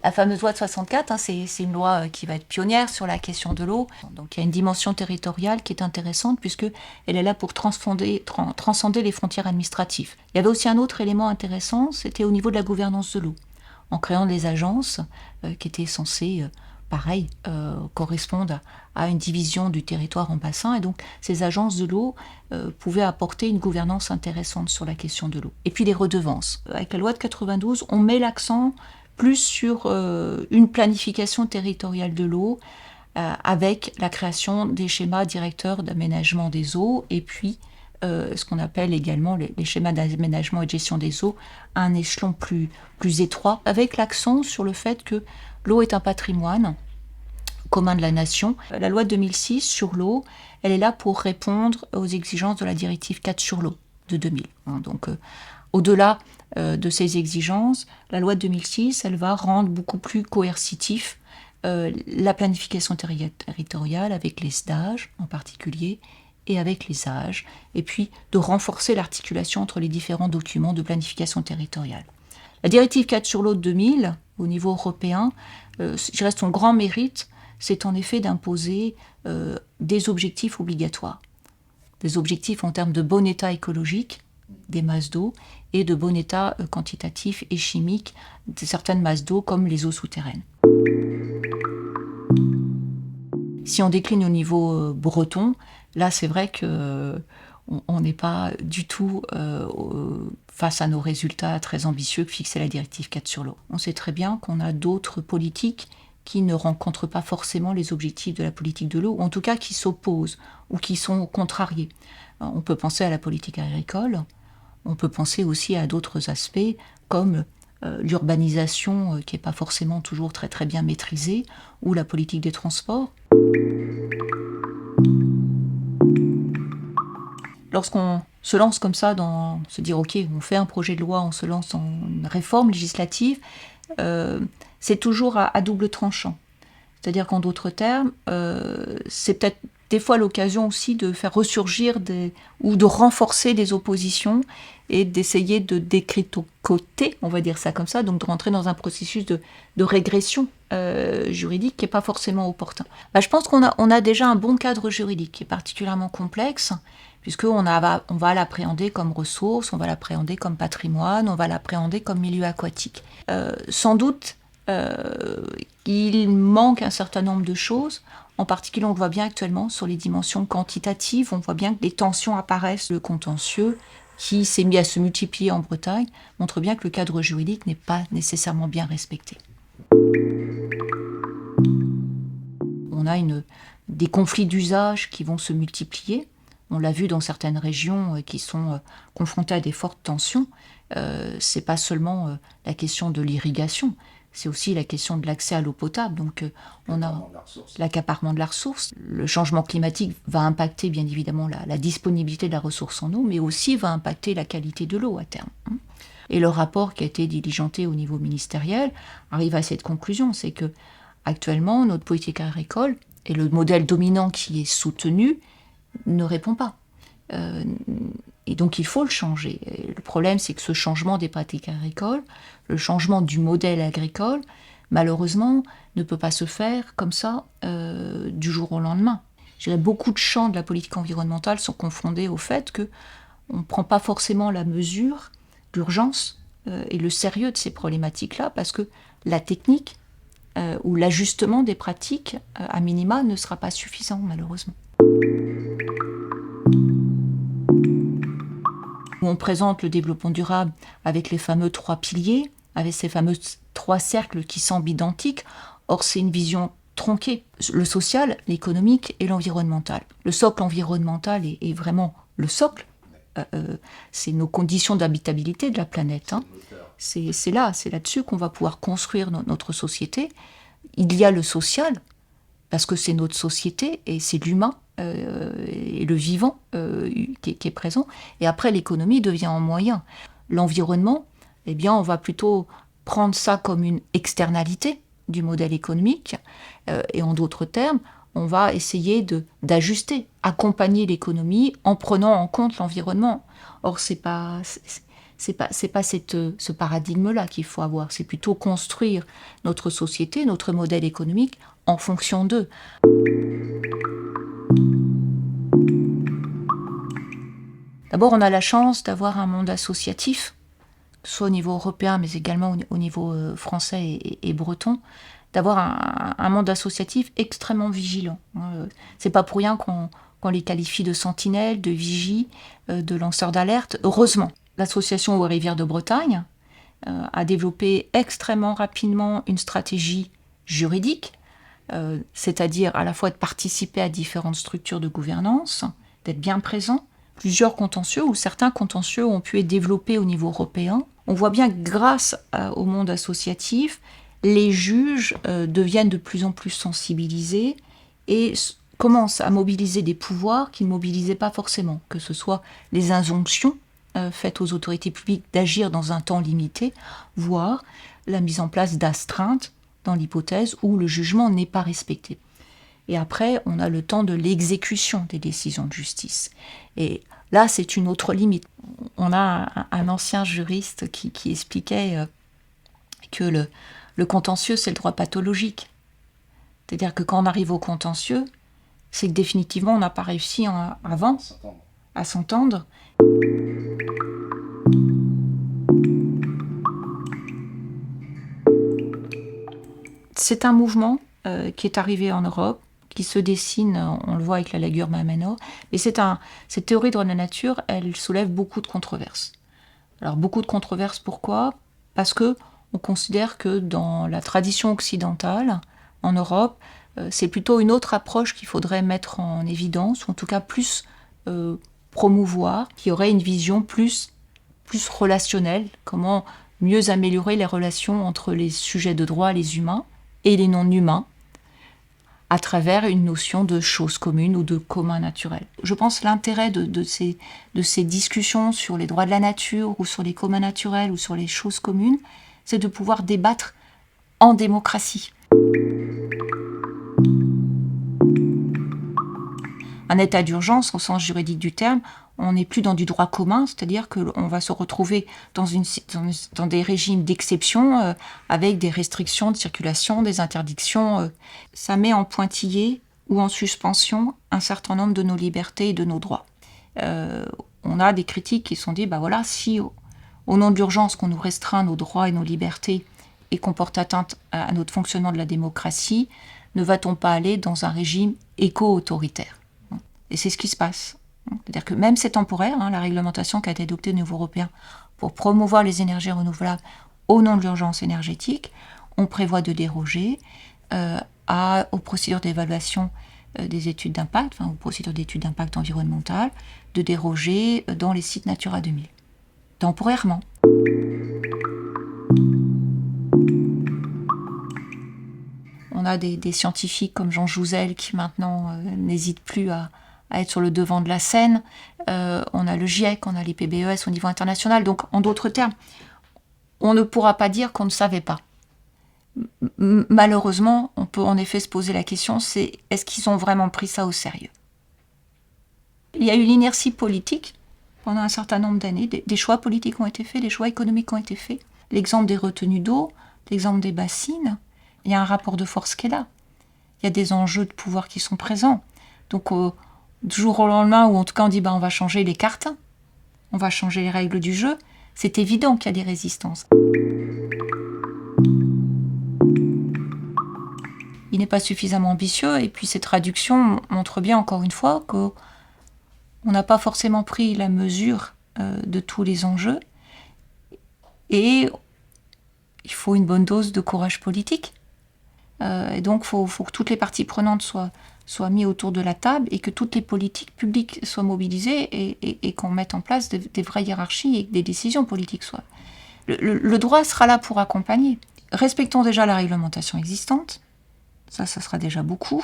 La fameuse loi de 64, c'est une loi qui va être pionnière sur la question de l'eau. Donc il y a une dimension territoriale qui est intéressante puisqu'elle est là pour transcender les frontières administratives. Il y avait aussi un autre élément intéressant, c'était au niveau de la gouvernance de l'eau, en créant des agences qui étaient censées, correspondre à une division du territoire en bassins. Et donc ces agences de l'eau pouvaient apporter une gouvernance intéressante sur la question de l'eau. Et puis les redevances. Avec la loi de 92, on met l'accent plus sur une planification territoriale de l'eau, avec la création des schémas directeurs d'aménagement des eaux, et puis ce qu'on appelle également les schémas d'aménagement et de gestion des eaux à un échelon plus étroit, avec l'accent sur le fait que l'eau est un patrimoine commun de la nation. La loi de 2006 sur l'eau, elle est là pour répondre aux exigences de la directive 4 sur l'eau de 2000. Donc, au-delà de ces exigences, la loi de 2006, elle va rendre beaucoup plus coercitif la planification territoriale avec les SDAGE en particulier et avec les âges, et puis de renforcer l'articulation entre les différents documents de planification territoriale. La directive 4 sur l'eau de 2000, au niveau européen, je dirais son grand mérite, c'est en effet d'imposer des objectifs obligatoires. Des objectifs en termes de bon état écologique des masses d'eau et de bon état quantitatif et chimique de certaines masses d'eau comme les eaux souterraines. Si on décline au niveau breton, là c'est vrai que on n'est pas du tout face à nos résultats très ambitieux que fixait la directive 4 sur l'eau. On sait très bien qu'on a d'autres politiques qui ne rencontrent pas forcément les objectifs de la politique de l'eau, ou en tout cas qui s'opposent ou qui sont contrariés. On peut penser à la politique agricole, on peut penser aussi à d'autres aspects comme l'urbanisation qui n'est pas forcément toujours très très bien maîtrisée, ou la politique des transports. Lorsqu'on se lance comme ça se dire ok, on fait un projet de loi, on se lance dans une réforme législative, c'est toujours à double tranchant. C'est-à-dire qu'en d'autres termes, c'est peut-être des fois l'occasion aussi de faire ressurgir ou de renforcer des oppositions et d'essayer de détricoter, on va dire ça comme ça, donc de rentrer dans un processus de régression juridique qui n'est pas forcément opportun. Je pense qu'on a déjà un bon cadre juridique qui est particulièrement complexe, puisqu'on va l'appréhender comme ressource, on va l'appréhender comme patrimoine, on va l'appréhender comme milieu aquatique. Sans doute, il manque un certain nombre de choses. En particulier, on le voit bien actuellement sur les dimensions quantitatives. On voit bien que les tensions apparaissent. Le contentieux, qui s'est mis à se multiplier en Bretagne, montre bien que le cadre juridique n'est pas nécessairement bien respecté. On a des conflits d'usage qui vont se multiplier. On l'a vu dans certaines régions qui sont confrontées à des fortes tensions. C'est pas seulement la question de l'irrigation, c'est aussi la question de l'accès à l'eau potable. Donc on a l'accaparement de la ressource. Le changement climatique va impacter bien évidemment la disponibilité de la ressource en eau, mais aussi va impacter la qualité de l'eau à terme. Et le rapport qui a été diligenté au niveau ministériel arrive à cette conclusion, c'est que actuellement notre politique agricole et le modèle dominant qui est soutenu ne répond pas. Et donc il faut le changer. Et le problème, c'est que ce changement des pratiques agricoles, le changement du modèle agricole, malheureusement, ne peut pas se faire comme ça du jour au lendemain. Je dirais beaucoup de champs de la politique environnementale sont confondés au fait qu'on ne prend pas forcément la mesure, l'urgence et le sérieux de ces problématiques-là, parce que la technique ou l'ajustement des pratiques, à minima, ne sera pas suffisant, malheureusement. On présente le développement durable avec les fameux 3 piliers, avec ces fameux 3 cercles qui semblent identiques. Or, c'est une vision tronquée. Le social, l'économique et l'environnemental. Le socle environnemental est vraiment le socle. C'est nos conditions d'habitabilité de la planète. C'est là-dessus qu'on va pouvoir construire notre société. Il y a le social, parce que c'est notre société et c'est l'humain et le vivant qui est présent. Et après, l'économie devient un moyen. L'environnement, eh bien, on va plutôt prendre ça comme une externalité du modèle économique. Et en d'autres termes, on va essayer d'ajuster, accompagner l'économie en prenant en compte l'environnement. Or, c'est pas c'est pas ce paradigme-là qu'il faut avoir. C'est plutôt construire notre société, notre modèle économique en fonction d'eux. D'abord, on a la chance d'avoir un monde associatif, soit au niveau européen, mais également au niveau français et breton, d'avoir un monde associatif extrêmement vigilant. C'est pas pour rien qu'on les qualifie de sentinelles, de vigies, de lanceurs d'alerte. Heureusement, l'association aux rivières de Bretagne a développé extrêmement rapidement une stratégie juridique, c'est-à-dire à la fois de participer à différentes structures de gouvernance, d'être bien présent. Plusieurs contentieux, ou certains contentieux ont pu être développés au niveau européen. On voit bien que grâce au monde associatif, les juges deviennent de plus en plus sensibilisés et commencent à mobiliser des pouvoirs qu'ils ne mobilisaient pas forcément, que ce soit les injonctions faites aux autorités publiques d'agir dans un temps limité, voire la mise en place d'astreintes dans l'hypothèse où le jugement n'est pas respecté. Et après, on a le temps de l'exécution des décisions de justice. Et là, c'est une autre limite. On a un ancien juriste qui expliquait que le contentieux, c'est le droit pathologique. C'est-à-dire que quand on arrive au contentieux, c'est que définitivement, on n'a pas réussi avant à s'entendre. C'est un mouvement qui est arrivé en Europe, qui se dessine, on le voit avec la Laguerre Mamenor, et cette théorie de la nature, elle soulève beaucoup de controverses. Alors beaucoup de controverses, pourquoi ? Parce que on considère que dans la tradition occidentale, en Europe, c'est plutôt une autre approche qu'il faudrait mettre en évidence, ou en tout cas plus promouvoir, qui aurait une vision plus relationnelle, comment mieux améliorer les relations entre les sujets de droit, les humains, et les non-humains, à travers une notion de choses communes ou de commun naturel. Je pense que l'intérêt de ces discussions sur les droits de la nature, ou sur les communs naturels, ou sur les choses communes, c'est de pouvoir débattre en démocratie. Un état d'urgence, au sens juridique du terme, on n'est plus dans du droit commun, c'est-à-dire qu'on va se retrouver dans des régimes d'exception avec des restrictions de circulation, des interdictions. Ça met en pointillé ou en suspension un certain nombre de nos libertés et de nos droits. On a des critiques qui se sont dit, voilà, si au nom de l'urgence qu'on nous restreint nos droits et nos libertés et qu'on porte atteinte à notre fonctionnement de la démocratie, ne va-t-on pas aller dans un régime éco-autoritaire ? Et c'est ce qui se passe. C'est-à-dire que même c'est temporaire, la réglementation qui a été adoptée au niveau européen pour promouvoir les énergies renouvelables au nom de l'urgence énergétique, on prévoit de déroger aux procédures d'évaluation des études d'impact, aux procédures d'études d'impact environnemental, de déroger dans les sites Natura 2000. Temporairement. On a des scientifiques comme Jean Jouzel qui maintenant n'hésitent plus à être sur le devant de la scène. On a le GIEC, on a l'IPBES au niveau international. Donc, en d'autres termes, on ne pourra pas dire qu'on ne savait pas. Malheureusement, on peut en effet se poser la question, c'est est-ce qu'ils ont vraiment pris ça au sérieux ? Il y a eu l'inertie politique pendant un certain nombre d'années. Des choix politiques ont été faits, des choix économiques ont été faits. L'exemple des retenues d'eau, l'exemple des bassines, il y a un rapport de force qui est là. Il y a des enjeux de pouvoir qui sont présents. Donc, du jour au lendemain, ou en tout cas on dit on va changer les cartes, on va changer les règles du jeu, c'est évident qu'il y a des résistances. Il n'est pas suffisamment ambitieux, et puis ces traductions montrent bien encore une fois qu'on n'a pas forcément pris la mesure de tous les enjeux, et il faut une bonne dose de courage politique. Et donc il faut que toutes les parties prenantes soient mises autour de la table et que toutes les politiques publiques soient mobilisées et qu'on mette en place des vraies hiérarchies et que des décisions politiques soient. Le droit sera là pour accompagner. Respectons déjà la réglementation existante. Ça sera déjà beaucoup.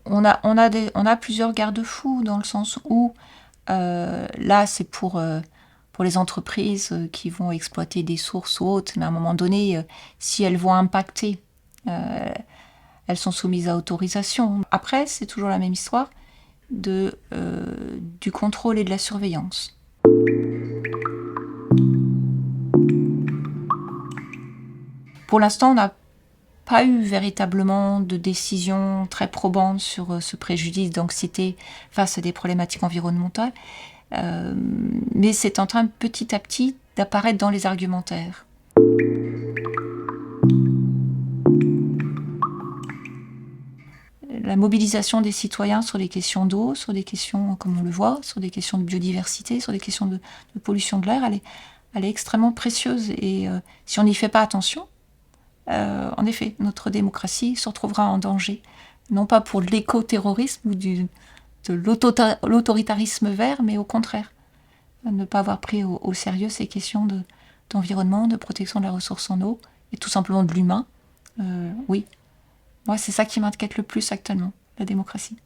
On a plusieurs garde-fous dans le sens où là c'est pour les entreprises qui vont exploiter des sources ou autres, mais à un moment donné, si elles vont impacter, elles sont soumises à autorisation. Après, c'est toujours la même histoire. du contrôle et de la surveillance. Pour l'instant, on n'a pas eu véritablement de décision très probante sur ce préjudice d'anxiété face à des problématiques environnementales, mais c'est en train petit à petit d'apparaître dans les argumentaires. La mobilisation des citoyens sur les questions d'eau, sur des questions, comme on le voit, sur des questions de biodiversité, sur des questions de pollution de l'air, elle est extrêmement précieuse. Et si on n'y fait pas attention, en effet, notre démocratie se retrouvera en danger. Non pas pour l'éco-terrorisme ou de l'autoritarisme vert, mais au contraire. Ne pas avoir pris au sérieux ces questions d'environnement, de protection de la ressource en eau, et tout simplement de l'humain. Oui. Moi, c'est ça qui m'inquiète le plus actuellement, la démocratie.